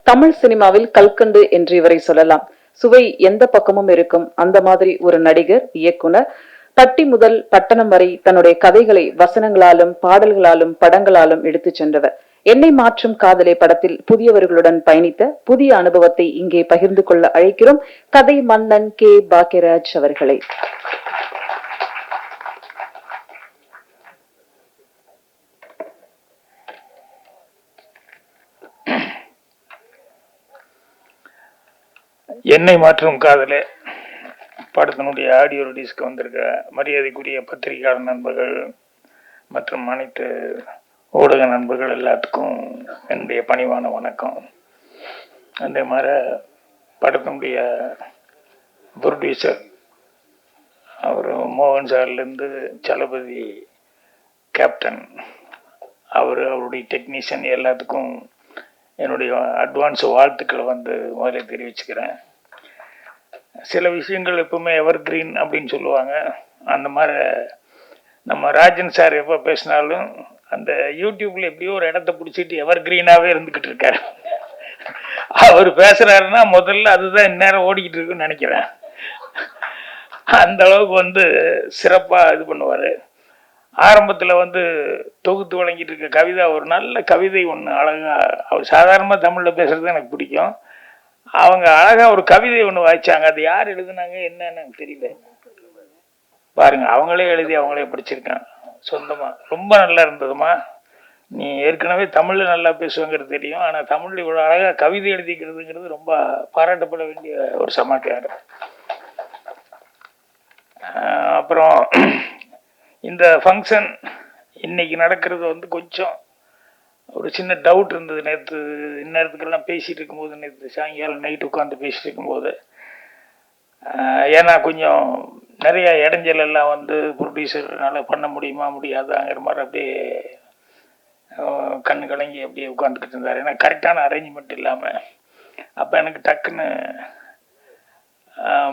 தமிழ் சினிமாவில் கல்கண்டு என்று இவரை சொல்லலாம். சுவை எந்த பக்கமும் இருக்கும் அந்த மாதிரி ஒரு நடிகர், இயக்குனர். பட்டி முதல் பட்டணம் வரை தன்னுடைய கதைகளை வசனங்களாலும் பாடல்களாலும் படங்களாலும் எடுத்துச் சென்றவர். என்னை மாற்றும் காதலே படத்தில் புதியவர்களுடன் பயணித்த புதிய அனுபவத்தை இங்கே பகிர்ந்து கொள்ள அழைக்கிறோம் கதை மன்னன் கே பாக்யராஜ் அவர்களை. என்னை மாற்றும் காதலே படத்தினுடைய ஆடியோ ரிலீஸ்க்கு வந்திருக்க மரியாதைக்குரிய பத்திரிகையாளர் நண்பர்கள் மற்றும் அனைத்து ஊடக நண்பர்கள் எல்லாத்துக்கும் என்னுடைய பணிவான வணக்கம். அதே மாதிரி படத்தினுடைய ப்ரொடியூசர் அவர் மோகன் சார்லேருந்து சலபதி கேப்டன் அவருடைய டெக்னீஷியன் எல்லாத்துக்கும் என்னுடைய அட்வான்ஸ் வாழ்த்துக்களை முதல்ல தெரிவிச்சுக்கிறேன். சில விஷயங்கள் எப்பவுமே எவர் கிரீன் அப்படின்னு சொல்லுவாங்க. அந்த மாதிரி நம்ம ராஜன் சார் எப்போ பேசினாலும் அந்த யூடியூப்ல எப்படியோ ஒரு இடத்த பிடிச்சிட்டு எவர் கிரீனாகவே இருந்துக்கிட்டு இருக்காரு. அவர் பேசுறாருன்னா முதல்ல அதுதான் இந்நேரம் ஓடிக்கிட்டு இருக்குன்னு நினைக்கிறேன். அந்த அளவுக்கு சிறப்பாக இது பண்ணுவார். ஆரம்பத்தில் தொகுத்து வழங்கிட்டு இருக்க கவிதா ஒரு நல்ல கவிதை ஒன்று அழகாக, அவர் சாதாரணமாக தமிழில் பேசுறது எனக்கு பிடிக்கும். அவங்க அழகாக ஒரு கவிதை ஒன்று வாய்ச்சாங்க. அது யார் எழுதுனாங்க என்னன்னு எனக்கு தெரியல. பாருங்க, அவங்களே எழுதி அவங்களே படிச்சிருக்காங்க சொந்தமாக. ரொம்ப நல்லா இருந்ததுமா. நீ ஏற்கனவே தமிழில் நல்லா பேசுவாங்கிறது தெரியும், ஆனால் தமிழில் இவ்வளோ அழகாக கவிதை எழுதிக்கிறதுங்கிறது ரொம்ப பாராட்டப்பட வேண்டிய ஒரு சமாச்சாரம். அப்புறம் இந்த ஃபங்க்ஷன் இன்னைக்கு நடக்கிறது கொஞ்சம் ஒரு சின்ன டவுட் இருந்தது. நேற்று இந்நேரத்துக்கெல்லாம் பேசிகிட்டு இருக்கும்போது, நேற்று சாயங்காலம் நைட்டு உட்காந்து பேசிகிட்டு இருக்கும்போது, ஏன்னா கொஞ்சம் நிறையா இடைஞ்சல் எல்லாம் ப்ரொடியூசர்னால பண்ண முடியுமா முடியாதாங்கிற மாதிரி அப்படியே கண்ணு கலங்கி அப்படியே உட்காந்துக்கிட்டு இருந்தார். ஏன்னா கரெக்டான அரேஞ்ச்மெண்ட் இல்லாமல். அப்போ எனக்கு டக்குன்னு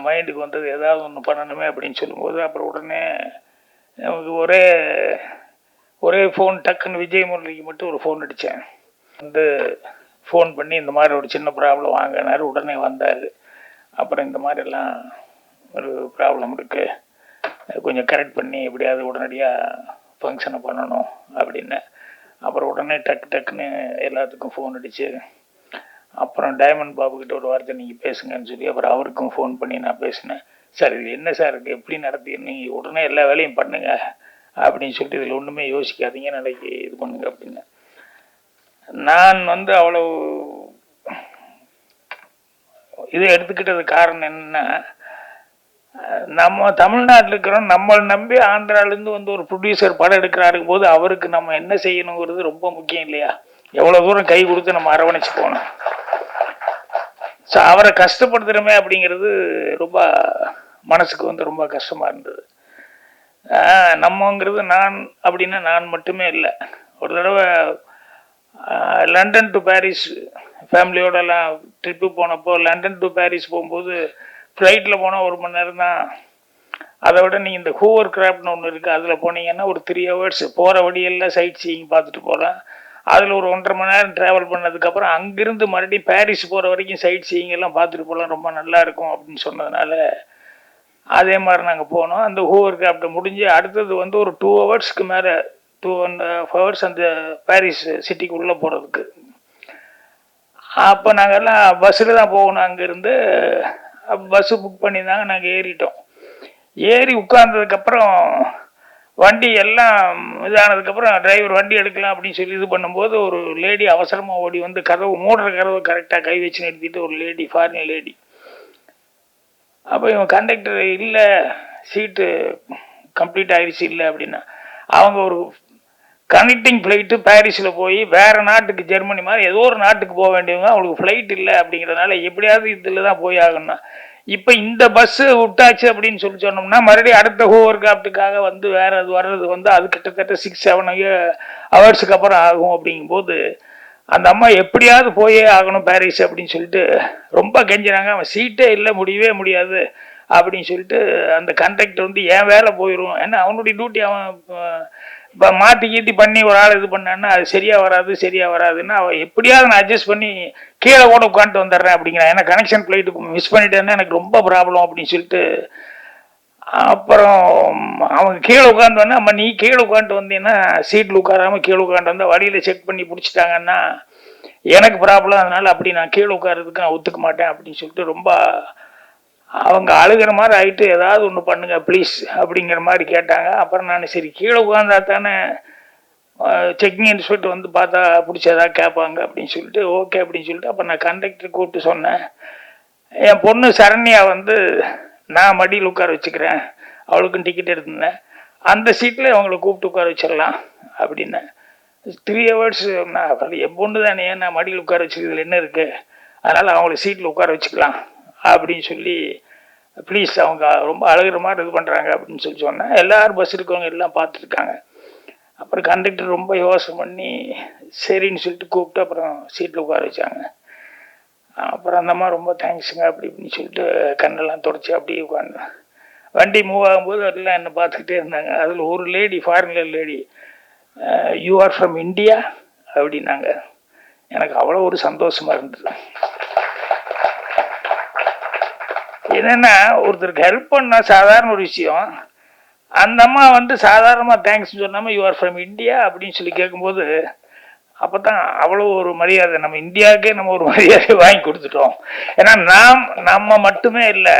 மைண்டுக்கு ஏதாவது ஒன்று பண்ணணுமே அப்படின்னு சொல்லும்போது, அப்புறம் உடனே நமக்கு ஒரே ஃபோன் டக்குன்னு விஜய் முரளிக்கு மட்டும் ஒரு ஃபோன் அடித்தேன். ஃபோன் பண்ணி இந்த மாதிரி ஒரு சின்ன ப்ராப்ளம் வாங்கினார். உடனே வந்தார். அப்புறம் இந்த மாதிரிலாம் ஒரு ப்ராப்ளம் இருக்குது, கொஞ்சம் கரெக்ட் பண்ணி எப்படியாவது உடனடியாக ஃபங்க்ஷனை பண்ணணும் அப்படின்னு. அப்புறம் உடனே டக்குன்னு எல்லாத்துக்கும் ஃபோன் அடித்து, அப்புறம் டைமண்ட் பாபுக்கிட்ட ஒரு வார்த்தை நீங்கள் பேசுங்கன்னு சொல்லி அப்புறம் அவருக்கும் ஃபோன் பண்ணி நான் பேசினேன். சார் இது என்ன சார் இருக்குது, எப்படி நடத்தி நீங்கள் உடனே எல்லா வேலையும் பண்ணுங்க அப்படின்னு சொல்லிட்டு இதில் ஒன்றுமே யோசிக்காதீங்க, நாளைக்கு இது பண்ணுங்க அப்படின்னு. நான் அவ்வளோ இதை எடுத்துக்கிட்டது காரணம் என்னன்னா, நம்ம தமிழ்நாட்டில் இருக்கிறோம், நம்மளை நம்பி ஆந்திராலேருந்து ஒரு ப்ரொடியூசர் படம் எடுக்கிறாருக்கும் போது அவருக்கு நம்ம என்ன செய்யணுங்கிறது ரொம்ப முக்கியம் இல்லையா? எவ்வளோ தூரம் கை கொடுத்து நம்ம அரவணைச்சு போகணும். ஸோ அவரை கஷ்டப்படுத்துகிறோமே அப்படிங்கிறது ரொம்ப மனசுக்கு ரொம்ப கஷ்டமாக இருந்தது. நம்மங்கிறது நான் அப்படின்னா நான் மட்டுமே இல்லை. ஒரு தடவை லண்டன் டு பாரிஸ் ஃபேமிலியோடலாம் ட்ரிப்பு போனப்போ, லண்டன் டு பாரிஸ் போகும்போது ஃப்ளைட்டில் போனால் 1 மணி நேரம் தான். அதை விட நீங்கள் இந்த ஹூவர் கிராஃப்ட்னு ஒன்று இருக்குது, அதில் போனீங்கன்னா ஒரு 3 hours போகிற வழியெல்லாம் சைட் சீயிங் பார்த்துட்டு போகலாம். அதில் ஒரு 1.5 மணி நேரம் ட்ராவல் பண்ணதுக்கப்புறம் அங்கேருந்து மறுபடியும் பாரிஸ் போகிற வரைக்கும் சைட் சீயிங் எல்லாம் பார்த்துட்டு போகலாம், ரொம்ப நல்லாயிருக்கும் அப்படின்னு சொன்னதுனால அதே மாதிரி நாங்கள் போனோம். அந்த ஹூவர் கிராஃப்டை முடிஞ்சு அடுத்தது ஒரு 2 hours மேலே, 2.5 hours அந்த பாரிஸ் சிட்டிக்குள்ளே போகிறதுக்கு. அப்போ நாங்கள்லாம் பஸ்ஸில் தான் போகணும். அங்கேருந்து பஸ்ஸு புக் பண்ணியிருந்தாங்க. நாங்கள் ஏறிட்டோம். ஏறி உட்கார்ந்ததுக்கப்புறம் வண்டி எல்லாம் இதானதுக்கப்புறம் டிரைவர் வண்டி எடுக்கலாம் அப்படின்னு சொல்லி இது பண்ணும்போது ஒரு லேடி அவசரமாக ஓடி கதவு மூடுற கதவை கரெக்டாக கை வச்சு நிறுத்திட்டு ஒரு லேடி, ஃபாரின் லேடி. அப்போ இவன் கண்டக்டர் இல்லை, சீட்டு கம்ப்ளீட் ஆகிடுச்சு இல்லை அப்படின்னா, அவங்க ஒரு கனெக்டிங் ஃப்ளைட்டு பாரிஸில் போய் வேறு நாட்டுக்கு, ஜெர்மனி மாதிரி ஏதோ ஒரு நாட்டுக்கு போக வேண்டியவங்க, அவங்களுக்கு ஃப்ளைட் இல்லை அப்படிங்கிறதுனால எப்படியாவது இதில் தான் போய் ஆகணும்னா, இப்போ இந்த பஸ்ஸு விட்டாச்சு அப்படின்னு சொன்னோம்னா மறுபடியும் அடுத்த ஹூவர் கிராஃப்ட்டுக்காக வேறு அது வர்றது அது கிட்டத்தட்ட 6-7 hours அப்புறம் ஆகும். அப்படிங்கும்போது அந்த அம்மா எப்படியாவது போயே ஆகணும் பாரிஸ் அப்படின்னு சொல்லிட்டு ரொம்ப கெஞ்சினாங்க. அவன் சீட்டே இல்லை, முடியவே முடியாது அப்படின்னு சொல்லிட்டு அந்த கண்டக்டர் என் வேலை போயிடும், ஏன்னா அவனுடைய டியூட்டி அவன் இப்போ மாற்றி கீட்டி பண்ணி ஒரு ஆள் இது பண்ணான்னா அது சரியாக வராதுன்னா அவள் எப்படியாவது நான் அட்ஜஸ்ட் பண்ணி கீழே கூட உட்காந்துட்டு வந்துடுறேன் அப்படிங்கிறேன். ஏன்னா கனெக்ஷன் பிளைட்டு மிஸ் பண்ணிட்டேன்னா எனக்கு ரொம்ப ப்ராப்ளம் அப்படின்னு சொல்லிட்டு அப்புறம் அவங்க கீழே உட்காந்து வந்தா அம்மா நீ கீழே உட்காந்துட்டு வந்தீங்கன்னா சீட்டில் உட்காராம கீழே உட்காந்து வந்தால் வழியில் செக் பண்ணி பிடிச்சிட்டாங்கன்னா எனக்கு ப்ராப்ளம், அதனால அப்படி நான் கீழே உட்காரதுக்கு நான் ஒத்துக்க மாட்டேன் அப்படின்னு சொல்லிட்டு ரொம்ப அவங்க அழுகிற மாதிரி ஆகிட்டு ஏதாவது ஒன்று பண்ணுங்க ப்ளீஸ் அப்படிங்கிற மாதிரி கேட்டாங்க. அப்புறம் நான் சரி கீழே உட்காந்தா தானே செக்கிங் இன்ஸ்பெக்டர் வந்து பார்த்தா பிடிச்சதா கேட்பாங்க அப்படின்னு சொல்லிட்டு ஓகே அப்படின்னு சொல்லிட்டு அப்போ நான் கண்டக்டர் கூப்பிட்டு சொன்னேன், என் பொண்ணு சரண்யா வந்து நான் மடியில் உட்கார வச்சுக்கிறேன், அவளுக்கும் டிக்கெட் எடுத்திருந்தேன், அந்த சீட்டில் அவங்கள கூப்பிட்டு உட்கார வச்சிடலாம் அப்படின்னு. 3 hours நான் என் பொண்ணு தானே நான் மடியில் உட்கார வச்சுக்கிறதுல என்ன இருக்குது, அதனால் அவங்கள சீட்டில் உட்கார வச்சுக்கலாம் அப்படின்னு சொல்லி ப்ளீஸ் அவங்க ரொம்ப அழுகிற மாதிரி இது பண்ணுறாங்க அப்படின்னு சொல்லி சொன்னேன். எல்லோரும் பஸ் இருக்கவங்க எல்லாம் பார்த்துருக்காங்க. அப்புறம் கண்டக்டர் ரொம்ப யோசனை பண்ணி சரின்னு சொல்லிட்டு கூப்பிட்டு அப்புறம் சீட்டில் உட்கார வச்சாங்க. அப்புறம் அந்த மாதிரி ரொம்ப தேங்க்ஸுங்க அப்படி இப்படின்னு சொல்லிட்டு கண்ணெல்லாம் தொடச்சி அப்படியே உட்காந்து வண்டி மூவ் ஆகும்போது எல்லாம் என்னை பார்த்துக்கிட்டே இருந்தாங்க. அதில் ஒரு lady, foreigner lady, you are from India அப்படின்னாங்க. எனக்கு அவ்வளோ ஒரு சந்தோஷமாக இருந்தது. என்னென்னா ஒருத்தருக்கு ஹெல்ப் பண்ணால் சாதாரண ஒரு விஷயம், அந்த அம்மா வந்து சாதாரணமாக தேங்க்ஸ் சொன்னாமல் யூ ஆர் ஃப்ரம் இந்தியா அப்படின்னு சொல்லி கேட்கும்போது அப்போ தான் அவ்வளோ ஒரு மரியாதை, நம்ம இந்தியாவுக்கே நம்ம ஒரு மரியாதை வாங்கி கொடுத்துட்டோம். ஏன்னா நம்ம மட்டுமே இல்லை,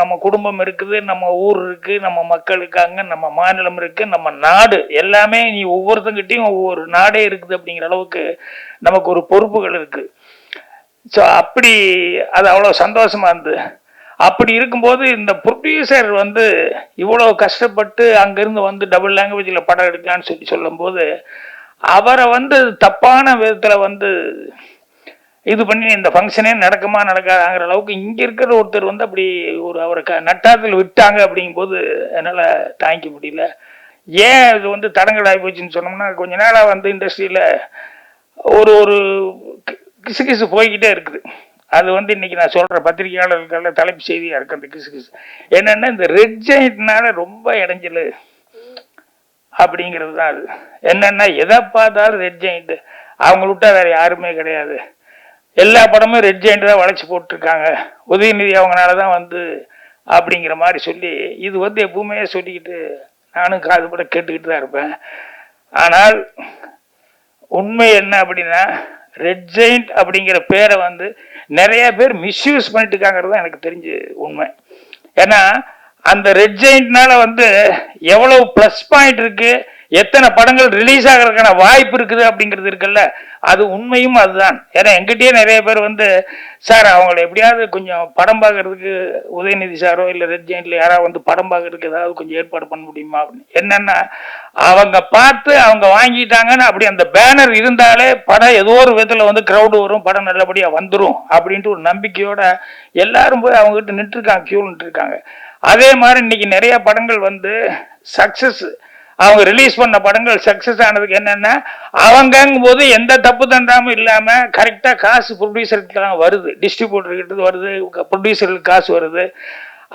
நம்ம குடும்பம் இருக்குது, நம்ம ஊர் இருக்குது, நம்ம மக்கள் இருக்காங்க, நம்ம மாநிலம் இருக்குது, நம்ம நாடு எல்லாமே நீ ஒவ்வொருத்தங்கிட்டையும் ஒவ்வொரு நாடே இருக்குது அப்படிங்கிற அளவுக்கு நமக்கு ஒரு பொறுப்புகள் இருக்குது. ஸோ அப்படி அது அவ்வளோ சந்தோஷமாக இருந்தது. அப்படி இருக்கும்போது இந்த ப்ரொடியூசர் வந்து இவ்வளோ கஷ்டப்பட்டு அங்கேருந்து வந்து டபுள் லாங்குவேஜில் படம் எடுக்கலான்னு சொல்லி சொல்லும்போது அவரை வந்து தப்பான விதத்தில் வந்து இது பண்ணி இந்த ஃபங்க்ஷனே நடக்காதுங்கிற அளவுக்கு இங்கே இருக்கிற ஒருத்தர் வந்து அப்படி ஒரு அவரை நட்டாத்தில் விட்டாங்க அப்படிங்கும்போது என்னால் தாங்கிக்க முடியல. ஏன் இது வந்து தடங்கள் ஆகி போச்சுன்னு சொன்னோம்னா கொஞ்ச நாளாக வந்து இண்டஸ்ட்ரியில் ஒரு கிசு போய்கிட்டே இருக்குது. அது வந்து இன்னைக்கு நான் சொல்கிற பத்திரிகையாளர்களுக்கெல்லாம் தலைப்பு செய்தியாக இருக்கு. அந்த கிசு என்னென்னா இந்த ரெட் ஜெயிண்ட்னால ரொம்ப இடைஞ்சல் அப்படிங்கிறது தான். அது என்னென்னா எதை பார்த்தாலும் ரெட் ஜெயிண்ட், அவங்க விட்டா வேறு யாருமே கிடையாது, எல்லா படமும் ரெட் ஜெயிண்ட் தான் வளைச்சி போட்டிருக்காங்க, உதயநிதி அவங்களால தான் வந்து அப்படிங்கிற மாதிரி சொல்லி இது வந்து எப்பவுமே சொல்லிக்கிட்டு நானும் காது பட கேட்டுக்கிட்டு தான் இருப்பேன். ஆனால் உண்மை என்ன அப்படின்னா ரெட் ஜெயிண்ட் அப்படிங்கிற பேரை வந்து நிறைய பேர் மிஸ்யூஸ் பண்ணிட்டு இருக்காங்கிறது தான் எனக்கு தெரிஞ்சு உண்மை. ஏன்னா அந்த ரெட் ஜெயிண்ட்னால வந்து எவ்வளவு ப்ளஸ் பாயிண்ட் இருக்கு, எத்தனை படங்கள் ரிலீஸ் ஆகிறதுக்கான வாய்ப்பு இருக்குது அப்படிங்கிறது இருக்குல்ல, அது உண்மையும் அதுதான். ஏன்னா எங்கிட்டயே நிறைய பேர் வந்து சார் அவங்கள எப்படியாவது கொஞ்சம் படம் பார்க்கறதுக்கு உதயநிதி சாரோ இல்லை ரெட் ஜெயிண்ட்ல யாராவது வந்து படம் பார்க்கறதுக்கு ஏதாவது கொஞ்சம் ஏற்பாடு பண்ண முடியுமா அப்படின்னு. என்னன்னா அவங்க பார்த்து அவங்க வாங்கிட்டாங்கன்னு அப்படி அந்த பேனர் இருந்தாலே படம் ஏதோ ஒரு விதத்தில் வந்து க்ரௌடு வரும், படம் நல்லபடியாக வந்துடும் அப்படின்ட்டு ஒரு நம்பிக்கையோட எல்லாரும் போய் அவங்ககிட்ட நின்றுருக்காங்க, கியூ நின்றுருக்காங்க. அதே மாதிரி இன்னைக்கு நிறைய படங்கள் வந்து சக்சஸ், அவங்க ரிலீஸ் பண்ண படங்கள் சக்சஸ் ஆனதுக்கு என்னன்னா அவங்கும் போது எந்த தப்பு தண்டாமல் இல்லாம கரெக்டா காசு ப்ரொடியூசருக்கு வருது, டிஸ்ட்ரிபியூட்டர்கிட்ட வருது, ப்ரொடியூசருக்கு காசு வருது.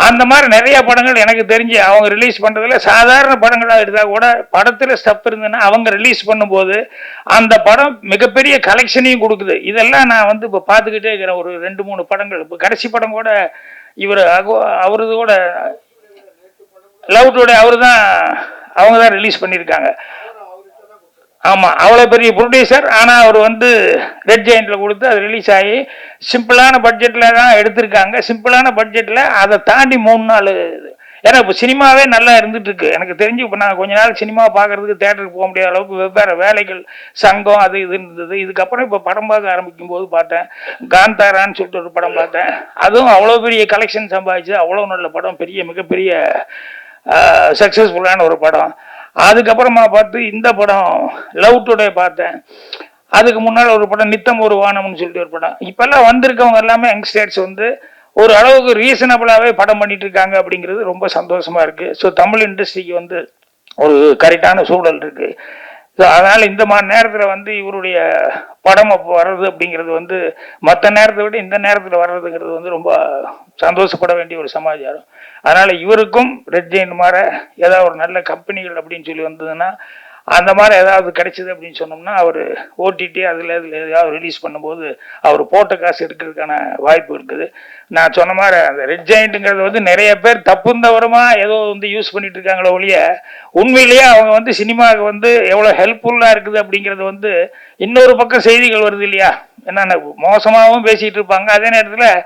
அந்த மாதிரி நிறைய படங்கள் எனக்கு தெரிஞ்சு அவங்க ரிலீஸ் பண்றதுல சாதாரண படங்களாக எடுத்தா கூட படத்துல ஸ்டப் இருந்ததுன்னா அவங்க ரிலீஸ் பண்ணும்போது அந்த படம் மிகப்பெரிய கலெக்ஷனையும் கொடுக்குது. இதெல்லாம் நான் வந்து இப்போ பார்த்துக்கிட்டே இருக்கிறேன். ஒரு 2-3 படங்கள், இப்போ கடைசி படம் கூட இவர் அவரது கூட லவ் டுடே அவங்க தான் ரிலீஸ் பண்ணியிருக்காங்க. ஆமாம், அவ்வளோ பெரிய ப்ரொடியூசர், ஆனால் அவர் வந்து ரெட் ஜெயிண்டில் கொடுத்து அது ரிலீஸ் ஆகி சிம்பிளான பட்ஜெட்டில் தான் எடுத்திருக்காங்க. சிம்பிளான பட்ஜெட்டில் அதை தாண்டி 3 நாள், ஏன்னா இப்போ சினிமாவே நல்லா இருந்துட்டு இருக்கு. எனக்கு தெரிஞ்சு இப்போ நான் கொஞ்ச நாள் சினிமா பார்க்கறதுக்கு தேட்டருக்கு போக முடியாத அளவுக்கு வெவ்வேறு வேலைகள், சங்கம், அது இது இருந்தது. இதுக்கப்புறம் இப்போ படம் பார்க்க ஆரம்பிக்கும் போது பார்த்தேன், காந்தாரான்னு சொல்லிட்டு ஒரு படம் பார்த்தேன். அதுவும் அவ்வளோ பெரிய கலெக்ஷன் சம்பாதிச்சு, அவ்வளோ நல்ல படம், மிகப்பெரிய சக்ஸஸ்ஃபுல்லான ஒரு படம். அதுக்கப்புறமா பார்த்து இந்த படம் லவ் டுடே பார்த்தேன். அதுக்கு முன்னால் ஒரு படம் நித்தம் ஒரு வானம்னு சொல்லிட்டு ஒரு படம். இப்பெல்லாம் வந்திருக்கவங்க எல்லாமே யங்ஸ்டர்ஸ் வந்து ஒரு அளவுக்கு ரீசனபிளாகவே படம் பண்ணிட்டு இருக்காங்க அப்படிங்கிறது ரொம்ப சந்தோஷமா இருக்கு. ஸோ தமிழ் இண்டஸ்ட்ரிக்கு வந்து ஒரு கரெக்டான சூழல் இருக்கு. ஸோ அதனால இந்த மாதிரி நேரத்தில் வந்து இவருடைய படம் அப்போ வர்றது அப்படிங்கிறது வந்து மற்ற நேரத்தை விட இந்த நேரத்தில் வர்றதுங்கிறது வந்து ரொம்ப சந்தோஷப்பட வேண்டிய ஒரு சமாச்சாரம். அதனால இவருக்கும் ரெட் ஜெயிண்ட் மாதிரி ஏதாவது ஒரு நல்ல கம்பெனிகள் அப்படின்னு சொல்லி வந்ததுன்னா அந்த மாதிரி ஏதாவது கிடைச்சிது அப்படின்னு சொன்னோம்னா அவர் ஓடிடி அதில் ஏதாவது ரிலீஸ் பண்ணும்போது அவர் போட்ட காசு எடுக்கிறதுக்கான வாய்ப்பு இருக்குது. நான் சொன்ன மாதிரி அந்த ரெட் ஜெயிண்ட்டுங்கிறது வந்து நிறைய பேர் தப்புந்தவரமாக ஏதோ வந்து யூஸ் பண்ணிட்டு இருக்காங்களோ ஒழிய உண்மையிலேயே அவங்க வந்து சினிமாவுக்கு வந்து எவ்வளோ ஹெல்ப்ஃபுல்லாக இருக்குது அப்படிங்கிறது வந்து இன்னொரு பக்கம் செய்திகள் வருது இல்லையா, என்னென்ன மோசமாகவும் பேசிகிட்டு இருப்பாங்க, அதே நேரத்தில்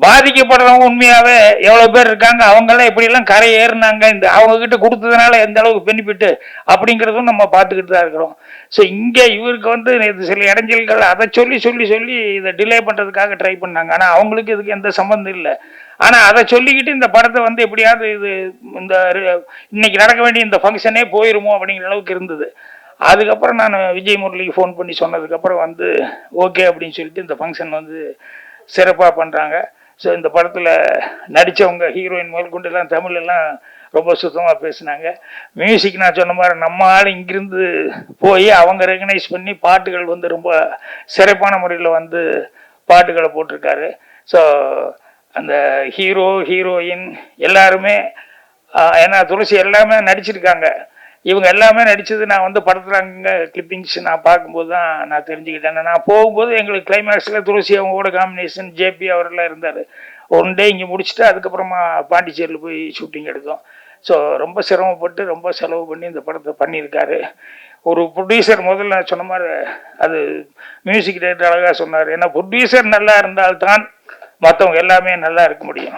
பாதிக்கப்படுறவங்க உண்மையாகவே எவ்வளோ பேர் இருக்காங்க, அவங்கெல்லாம் எப்படியெல்லாம் கரை ஏறினாங்க, இந்த அவங்கக்கிட்ட கொடுத்ததுனால எந்த அளவுக்கு பெனிஃபிட்டு அப்படிங்கிறதும் நம்ம பார்த்துக்கிட்டு தான் இருக்கிறோம். ஸோ இங்கே இவருக்கு வந்து சில இடைஞ்சல்கள் அதை சொல்லி சொல்லி சொல்லி இதை டிலே பண்ணுறதுக்காக ட்ரை பண்ணாங்க. ஆனால் அவங்களுக்கு இதுக்கு எந்த சம்மந்தம் இல்லை. ஆனால் அதை சொல்லிக்கிட்டு இந்த படத்தை வந்து எப்படியாவது இது இந்த இன்னைக்கு நடக்க வேண்டிய இந்த ஃபங்க்ஷனே போயிருமோ அப்படிங்கிற அளவுக்கு இருந்தது. அதுக்கப்புறம் நான் விஜய் முரளிக்கு ஃபோன் பண்ணி சொன்னதுக்கப்புறம் வந்து ஓகே அப்படின்னு சொல்லிட்டு இந்த ஃபங்க்ஷன் வந்து சிறப்பாக பண்ணுறாங்க. ஸோ இந்த படத்தில் நடித்தவங்க ஹீரோயின் முதல் கொண்டு எல்லாம் தமிழெல்லாம் ரொம்ப சுத்தமாக பேசினாங்க. மியூசிக் நான் சொன்ன மாதிரி நம்ம ஆள் இங்கிருந்து போய் அவங்க ரெகனைஸ் பண்ணி பாட்டுகள் வந்து ரொம்ப சிறப்பான முறையில் வந்து பாட்டுகளை போட்டிருக்காரு. ஸோ அந்த ஹீரோ ஹீரோயின் எல்லாருமே ஏன்னா துளசி எல்லாமே நடிச்சிருக்காங்க. இவங்க எல்லாமே நடித்தது நான் வந்து படத்தில் அங்கே கிளிப்பிங்ஸ் நான் பார்க்கும்போது தான் நான் தெரிஞ்சுக்கிட்டேன். நான் போகும்போது எங்களுக்கு கிளைமேக்ஸில் துளசி அவங்களோட காம்பினேஷன் ஜேபி அவரெல்லாம் இருந்தார். ஒன் டே இங்கே முடிச்சுட்டு அதுக்கப்புறமா பாண்டிச்சேரியில் போய் ஷூட்டிங் எடுத்தோம். ஸோ ரொம்ப சிரமப்பட்டு ரொம்ப செலவு பண்ணி இந்த படத்தை பண்ணியிருக்காரு. ஒரு ப்ரொடியூசர் முதல்ல நான் சொன்ன மாதிரி அது மியூசிக் டைரக்டர் அழகாக சொன்னார். ஏன்னா ப்ரொடியூசர் நல்லா இருந்தால்தான் மற்றவங்க எல்லாமே நல்லா இருக்க முடியும்.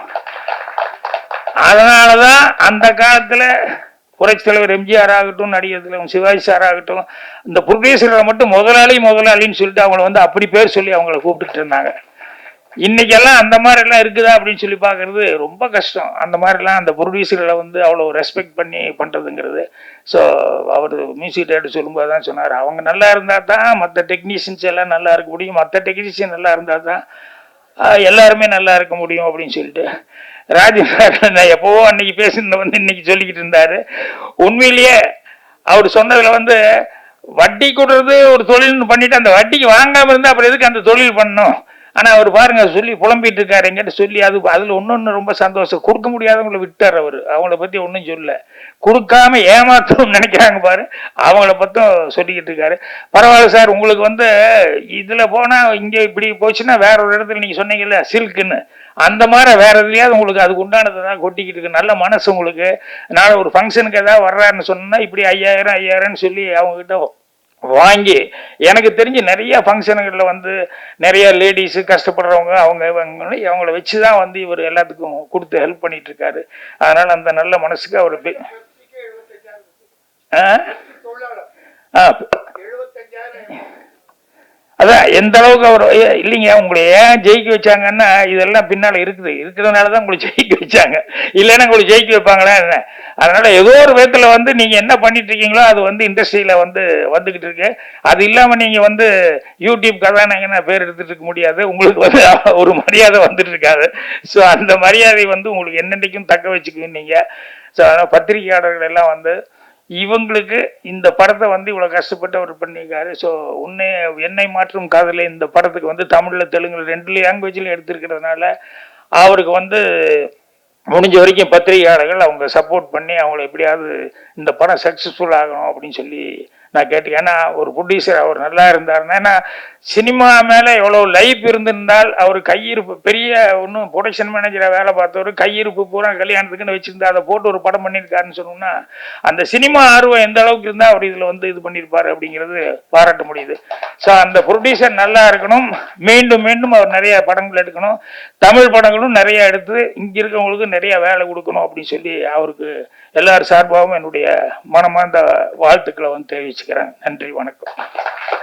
அதனால தான் அந்த காலத்தில் புரட்சி தலைவர் எம்ஜிஆர் ஆகட்டும், நடிகர் தலைவர் சிவாஜி சார் ஆகட்டும், இந்த ப்ரொடியூசர்களை மட்டும் முதலாளின்னு சொல்லிட்டு அவங்கள வந்து அப்படி பேர் சொல்லி அவங்கள கூப்பிட்டுட்டு இருந்தாங்க. இன்னைக்கெல்லாம் அந்த மாதிரிலாம் இருக்குதா அப்படின்னு சொல்லி பார்க்கறது ரொம்ப கஷ்டம். அந்த மாதிரிலாம் அந்த ப்ரொடியூசர்களை வந்து அவ்வளோ ரெஸ்பெக்ட் பண்ணி பண்ணுறதுங்கிறது. ஸோ அவர் மியூசிக் டைரக்டர் சொல்லும்போது தான் சொன்னார், அவங்க நல்லா இருந்தால் தான் மற்ற டெக்னீஷியன்ஸ் எல்லாம் நல்லா இருக்க முடியும், மற்ற டெக்னீஷியன் நல்லா இருந்தால் தான் எல்லாருமே நல்லா இருக்க முடியும் அப்படின்னு சொல்லிட்டு. ராஜேந்திர நான் எப்போவோ அன்னைக்கு பேசுனத வந்து இன்னைக்கு சொல்லிக்கிட்டு இருந்தாரு. உண்மையிலேயே அவர் சொன்னதுல வந்து வட்டி கொடுறது ஒரு தொழில்னு பண்ணிட்டு அந்த வட்டிக்கு வாங்காம இருந்தா அப்புறம் எதுக்கு அந்த தொழில் பண்ணணும். ஆனா அவர் பாருங்க சொல்லி புலம்பிட்டு இருக்காரு எங்கிட்ட சொல்லி. அதுல ஒன்னொன்னு ரொம்ப சந்தோஷம். கொடுக்க முடியாதவங்களை விட்டார் அவரு. அவங்கள பத்தி ஒன்றும் சொல்ல, கொடுக்காம ஏமாத்தணும்னு நினைக்கிறாங்க பாரு, அவங்கள பத்தும் சொல்லிக்கிட்டு இருக்காரு. பரவாயில்ல சார், உங்களுக்கு வந்து இதுல போனா இங்க இப்படி போச்சுன்னா வேற ஒரு இடத்துல நீங்க சொன்னீங்கல்ல சில்க்குன்னு, அந்த மாதிரி வேற எதுலையாவது உங்களுக்கு அதுக்கு உண்டானதை தான் கொட்டிக்கிட்டு இருக்கு. நல்ல மனசு உங்களுக்கு. நாளை ஒரு ஃபங்க்ஷனுக்கு ஏதாவது வர்றாருன்னு சொன்னா இப்படி 5000 சொல்லி அவங்க கிட்ட வாங்கி, எனக்கு தெரிஞ்சு நிறைய ஃபங்க்ஷனுகளில் வந்து நிறைய லேடிஸு கஷ்டப்படுறவங்க அவங்கள வச்சு தான் வந்து இவர் எல்லாத்துக்கும் கொடுத்து ஹெல்ப் பண்ணிட்டு இருக்காரு. அதனால அந்த நல்ல மனசுக்கு அவர் அதான் எந்த அளவுக்கு அவர் இல்லைங்க. உங்களை ஏன் ஜெயிக்க வச்சாங்கன்னா இதெல்லாம் பின்னால் இருக்கிறதுனால தான் உங்களை ஜெயிக்க வச்சாங்க. இல்லைன்னா உங்களை ஜெயிக்க வைப்பாங்களா என்ன? அதனால ஏதோ ஒரு விதத்தில் வந்து நீங்கள் என்ன பண்ணிட்டு இருக்கீங்களோ அது வந்து இண்டஸ்ட்ரியில் வந்து வந்துக்கிட்டு இருக்கு. அது இல்லாமல் நீங்கள் வந்து யூடியூப் கதாநாயகனா பேர் எடுத்துட்டு இருக்க முடியாது. உங்களுக்கு வந்து ஒரு மரியாதை வந்துட்டு இருக்காது. ஸோ அந்த மரியாதை வந்து உங்களுக்கு என்னென்னைக்கும் தக்க வச்சுக்குவீங்க நீங்கள். ஸோ அதனால் பத்திரிகையாளர்கள் எல்லாம் வந்து இவங்களுக்கு இந்த படத்தை வந்து இவ்வளோ கஷ்டப்பட்டு அவர் பண்ணியிருக்காரு. ஸோ என்னை மாற்றும் காதலை இந்த படத்துக்கு வந்து தமிழில் தெலுங்குல 2 லாங்குவேஜில் எடுத்திருக்கிறதுனால அவருக்கு வந்து முடிஞ்ச வரைக்கும் பத்திரிகையாளர்கள் அவங்க சப்போர்ட் பண்ணி அவங்கள எப்படியாவது இந்த படம் சக்ஸஸ்ஃபுல் ஆகணும் அப்படின்னு சொல்லி நான் கேட்டேன். ஏன்னா ஒரு ப்ரொடியூசர் அவர் நல்லா இருந்தாருன்னா, ஏன்னா சினிமா மேலே எவ்வளோ லைஃப் இருந்திருந்தால் அவர் கையிருப்பு பெரிய ஒன்றும் ப்ரொடக்ஷன் மேனேஜராக வேலை பார்த்தவர் கையிருப்பு பூரா கல்யாணத்துக்குன்னு வச்சுருந்தா அதை போட்டு ஒரு படம் பண்ணியிருக்காருன்னு சொன்னோம்னா அந்த சினிமா ஆர்வம் எந்த அளவுக்கு இருந்தால் அவர் இதில் வந்து இது பண்ணியிருப்பார் அப்படிங்கிறது பாராட்ட முடியுது. ஸோ அந்த ப்ரொடியூசர் நல்லா இருக்கணும். மீண்டும் மீண்டும் அவர் நிறைய படங்கள் எடுக்கணும். தமிழ் படங்களும் நிறைய எடுத்து இங்கே இருக்கவங்களுக்கு நிறைய வேலை கொடுக்கணும் அப்படின்னு சொல்லி அவருக்கு எல்லார் சார்பாகவும் என்னுடைய மனமார்ந்த வாழ்த்துக்களை வந்து தெரிவிச்சுக்கிறேன். நன்றி, வணக்கம்.